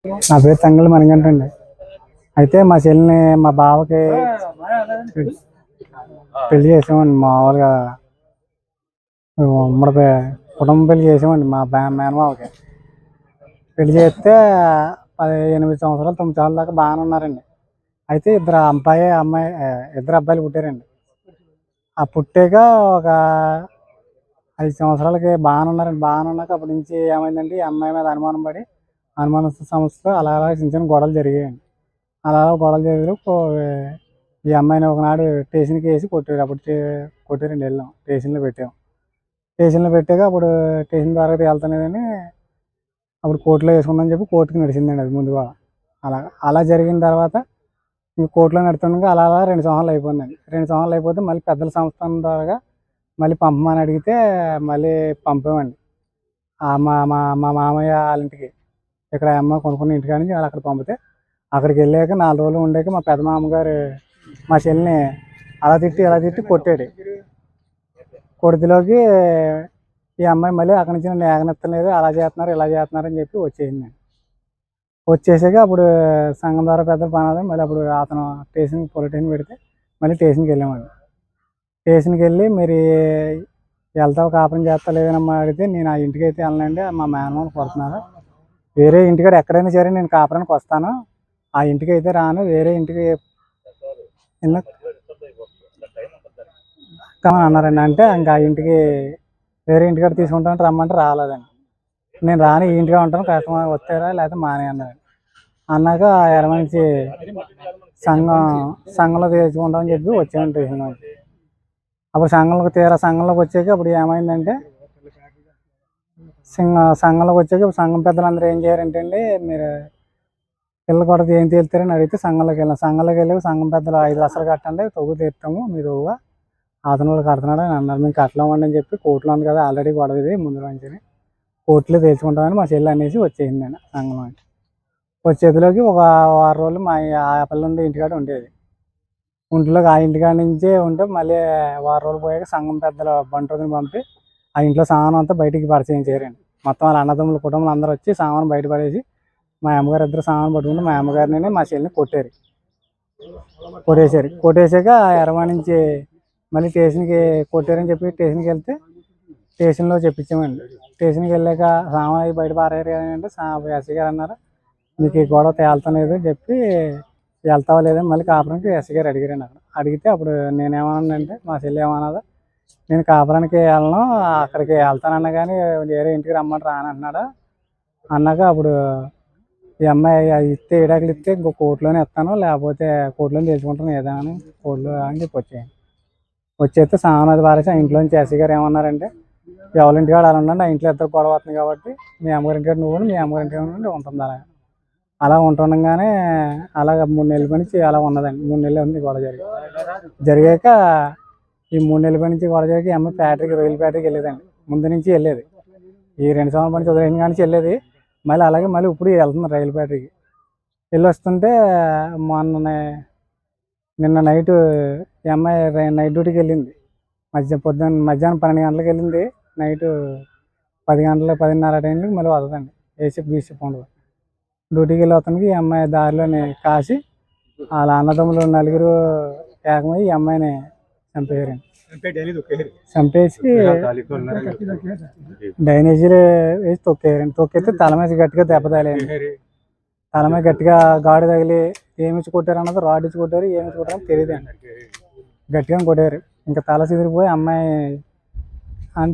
నా పేరు తంగళి మణిగంట అండి. అయితే మా చెల్లిని మా బావకి పెళ్లి చేసామండి. మామూలుగా ఉమ్మడి కుటుంబ పెళ్లి చేసామండి. మా మేనమావకి పెళ్లి చేస్తే 8 సంవత్సరాలు 9 సంవత్సరాల దాకా బాగానే ఉన్నారండి. అయితే ఇద్దరు అమ్మాయి ఇద్దరు అబ్బాయిలు పుట్టారండి. ఆ పుట్టాక ఒక 5 సంవత్సరాలకి బాగానే ఉన్నారండి. బాగానే ఉన్నాక అప్పటి నుంచి ఏమైందంటే ఈ అమ్మాయి మీద అనుమానం పడి అనుమాన సంస్థ అలా అలా చిన్న చిన్న గొడవలు జరిగాయండి. అలా గొడవలు జరిగి ఈ అమ్మాయిని ఒకనాడు స్టేషన్కి వేసి కొట్టారు. అప్పుడు కొట్టారండి. వెళ్ళాం స్టేషన్లో పెట్టాం. స్టేషన్లో పెట్టాక అప్పుడు స్టేషన్ ద్వారా వెళ్తానేదని అప్పుడు కోర్టులో వేసుకుందని చెప్పి కోర్టుకి నడిచిందండి. అది ముందుగా అలా అలా జరిగిన తర్వాత ఇంక కోర్టులో నడుతుండగా అలా అలా 2 సంవత్సరాలు అయిపోయిందండి. 2 సంవత్సరాలు అయిపోతే మళ్ళీ పెద్దల సంస్థానం ద్వారా మళ్ళీ పంపమని అడిగితే మళ్ళీ పంపామండి. మా మా మా మామయ్య వాళ్ళ ఇంటికి ఇక్కడ అమ్మ కొనుక్కున్న ఇంటికాడ నుంచి అక్కడ పంపితే అక్కడికి వెళ్ళాక 4 రోజులు ఉండాక మా పెద్ద మామగారు మా చెల్లిని అలా తిట్టి కొట్టాడు. కొడితిలోకి ఈ అమ్మాయి మళ్ళీ అక్కడి నుంచి నన్ను ఏగనెత్తలేదు, అలా చేస్తున్నారు ఇలా చేస్తున్నారు అని చెప్పి వచ్చేసింది. వచ్చేసాక అప్పుడు సంఘం ద్వారా పెద్దలు పనాలి మళ్ళీ అప్పుడు అతను పోలీస్ స్టేషన్ పెడితే మళ్ళీ స్టేషన్కి వెళ్ళామండి. స్టేషన్కి వెళ్ళి మీరు వెళ్తావు కాపురం చేస్తా లేదనమ్మా అడిగితే నేను ఆ ఇంటికి అయితే వెళ్ళనండి, మా మేనమామ కొడుతున్నారు, వేరే ఇంటికాడ ఎక్కడైనా సరే నేను కాపురానికి వస్తాను, ఆ ఇంటికి అయితే రాను, వేరే ఇంటికి అన్నారండి. అంటే ఇంకా ఆ ఇంటికి వేరే ఇంటికాడ తీసుకుంటామంటే రమ్మంటే రాలేదండి. నేను రాని ఈ ఇంటిగా ఉంటాను, కస్టమర్ వస్తారా లేకపోతే మానే అన్నారండి. అన్నాక ఎరమంచి సంఘంలో తెచ్చుకుంటామని చెప్పి వచ్చాను స్టేషన్లో. అప్పుడు సంఘంలోకి వచ్చాక అప్పుడు ఏమైందంటే సంఘంలోకి వచ్చాక సంఘం పెద్దలందరూ ఏం చేయారంటే అండి, మీరు పిల్లలు కూడా ఏం తేలుతారని అడిగితే సంఘంలోకి వెళ్ళి సంఘం పెద్దలు 5 లక్షలు కట్టండి తగ్గు తీర్తాము, మీరు అతను వాళ్ళు కడుతున్నాడు అని అన్నారు. మేము కట్టలేమండి అని చెప్పి కోర్టులో ఉంది కదా ఆల్రెడీ గొడవ ఇది ముందు నుంచి కోర్టులో తేల్చుకుంటామని మా చెల్లి అనేసి వచ్చేసిందండి. సంఘంలో వచ్చేదిలోకి ఒక 6 రోజులు మా ఆ పిల్లలు ఇంటికాడ ఉండేది. ఒంట్లోకి ఆ ఇంటికాడ నుంచే ఉంటే మళ్ళీ 6 రోజులు పోయాక సంఘం పెద్దలు బంటుని పంపి ఆ ఇంట్లో సామాన్ అంతా బయటికి పరిచయించారండి. మొత్తం వాళ్ళ అన్నదమ్ముల కుటుంబాలు అందరూ వచ్చి సామాను బయట పడేసి మా అమ్మగారు ఇద్దరు సామాను పట్టుకుంటే మా అమ్మగారిని మా చెల్లిని కొట్టేశాక ఎరవా నుంచి మళ్ళీ స్టేషన్కి కొట్టారని చెప్పి స్టేషన్కి వెళ్తే స్టేషన్లో చెప్పించామండి. స్టేషన్కి వెళ్ళాక సామాన్ అవి బయట పారారు అంటే ఎస్ఐ గారు అన్నారు, మీకు ఈ గొడవ తేలుతలేదు అని చెప్పి వెళ్తావా లేదని మళ్ళీ కాపురానికి ఎస్ఐ గారు అడిగారండి. అడిగితే అప్పుడు నేనేమన్నానంటే మా చెల్లి ఏమన్నదా, నేను కాపురానికి వెళ్ళను, అక్కడికి వెళ్తానన్నా కానీ వేరే ఇంటికి రమ్మంటే రానంటున్నాడా అన్నాక అప్పుడు ఈ అమ్మాయి ఇస్తే ఏడాకులు ఇస్తే ఇంకో కోర్టులోనే ఇస్తాను, లేకపోతే కోర్టులోనే తెచ్చుకుంటాను ఏదైనా కోర్టులో అని చెప్పి వచ్చేస్తే సామాన్ అది పారేసి ఆ ఇంట్లోంచి ఎస్ఐ గారు ఏమన్నారంటే, ఎవరి ఇంటికాడ అలా ఉండండి, ఆ ఇంట్లో ఇద్దరు గొడవ అవుతుంది కాబట్టి మీ అమ్మగారి ఇంటికాడ నువ్వు మీ అమ్మగారి ఇంటికాడ నుండి ఉంటుంది. అలా ఉంటుండగానే అలాగ 3 నెలల నుంచి అలా ఉన్నదండి. 3 నెలలు ఉంది గొడవ జరిగాక ఈ 3 నెలల నుంచి గొడవ జరిగి ఈ అమ్మాయి రైలు ఫ్యాక్టరీకి వెళ్ళేదండి. ముందు నుంచి వెళ్ళేది, ఈ 2 సంవత్సరాల నుంచి వదిలేసిన కానీ వెళ్ళేది. మళ్ళీ అలాగే మళ్ళీ ఇప్పుడు వెళ్తుంది రైలు ఫ్యాక్టరీకి. వెళ్ళి వస్తుంటే నిన్న నైట్ ఈ అమ్మాయి నైట్ డ్యూటీకి వెళ్ళింది. మధ్యాహ్నం 12 గంటలకు వెళ్ళింది. నైట్ 10 గంటల 10:30 టైంకి మళ్ళీ వస్తుందండి. ఏసీపీ బీసీపీ ఉండదు. డ్యూటీకి వెళ్ళి వస్తానికి ఈ అమ్మాయి దారిలోనే కాసి వాళ్ళ అన్నదమ్ములు 4 ఏకమై ఈ అమ్మాయిని చంపేశారండి. చంపేసి డైనేజీలు వేసి తొక్కేయారండి. తొక్కేస్తే తల మీద గట్టిగా దెబ్బ తగిలేయండి. తల మీద గట్టిగా గాడు తగిలి ఏమిచ్చి కొట్టారు అన్నది, రాడ్ ఇచ్చి కొట్టారు, ఏమిచ్చి కొట్టారో తెలియదండి. గట్టిగా కొట్టారు. ఇంకా తల చిదిరిపోయి అమ్మాయి